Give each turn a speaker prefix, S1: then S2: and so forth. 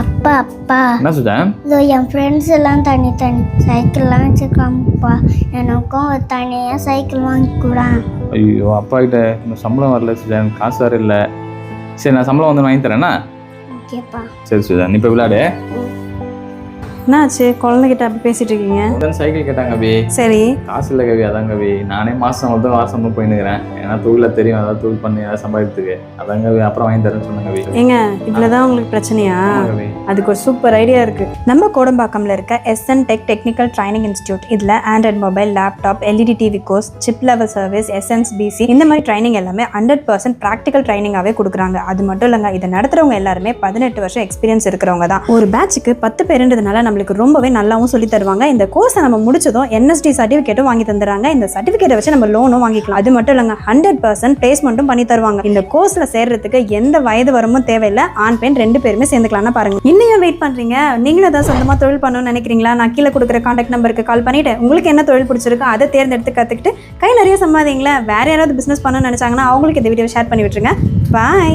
S1: அப்பா அப்பா
S2: என்ன சுஜன்?
S1: இதோ என் ஃப்ரெண்ட்ஸ் எல்லாம் தனி சைக்கிள்லாம் வச்சுருக்காங்கப்பா. எனக்கும் ஒரு தனியாக சைக்கிள் வாங்கி கூடான்.
S2: ஐயோ அப்பா கிட்ட இன்னும் சம்பளம் வரல சுஜன், காசு வேறு இல்லை. சரி நான் சம்பளம் வந்து வாங்கி தரேன்னா?
S1: ஓகேப்பா.
S2: சரி சுஜன், நீ இப்போ விளையாடு.
S3: என்னாச்சு குழந்தைகிட்ட அப்படி பேசிட்டு இருக்கீங்க?
S2: உடனே சைக்கிள் கேட்டாங்க கவி.
S3: சரி,
S2: காசு இல்லை கவி, அதான் கவி. நானே மாதம் வந்து வாசம் போயின்னுக்கிறேன். ஏன்னா தொழில தெரியும், அதாவது தொழில் பண்ணி அதை சம்பாதிக்கிறதுக்கு. அதான் கவி, அப்புறம் வாங்கி தரேன்னு சொன்னாங்க கவி.
S3: ஏங்க இவ்வளவுதான் உங்களுக்கு பிரச்சனையா?
S2: கவி
S3: அதுக்கு ஒரு சூப்பர் ஐடியா இருக்கு. நம்ம கோடம்பாக்கம்ல இருக்க SN Tech technical training institute. இதுல Android mobile, laptop, LED TV course, chip level service, SNBC இந்த மாதிரி ட்ரைனிங் எல்லாமே 100% ப்ராக்டிக்கல் ட்ரைனிங்காவே கொடுக்குறாங்க. அது மட்டும் இல்லைங்க, இதை நடத்துறவங்க எல்லாருமே 18 வருஷம் எக்ஸ்பீரியன்ஸ் இருக்கிறவங்க தான். ஒரு பேட்சுக்கு 10 பேருன்றதுனால நம்மளுக்கு ரொம்பவே நல்லாவும் சொல்லி தருவாங்க. இந்த கோர்ஸை நம்ம முடிச்சதும் NSD சர்டிஃபிகேட்டும் வாங்கி தந்துறாங்க. இந்த சர்டிஃபிகேட்டை வச்சு நம்ம லோனும் வாங்கிக்கலாம். அது மட்டும் இல்லைங்க, 100% பிளேஸ்மெண்ட்டும் பண்ணி தருவாங்க. இந்த கோர்ஸ்ல சேர்றதுக்கு எந்த வயது வரமும் தேவையில்லை. ஆண் பெண் 2 பேருமே சேர்ந்துக்கலாம்னு பாருங்க. இன்னும் வெயிட் பண்றீங்க? நீங்களும் ஏதாவது சொந்தமா தொழில் பண்ணணும்னு நினைக்கிறீங்களா? நான் கீழே கொடுக்குற கான்டாக்ட் நம்பருக்கு கால் பண்ணிட்டு உங்களுக்கு என்ன தொழில் பிடிச்சிருக்கோ அதை தேர்ந்தெடுத்து கத்துக்கிட்டு கை நிறைய சம்பாதிங்களேன். வேற யாராவது பிசினஸ் பண்ணணும்னு நினைச்சாங்கன்னா அவங்களுக்கு இந்த வீடியோ ஷேர் பண்ணி விட்டுருங்க. பாய்.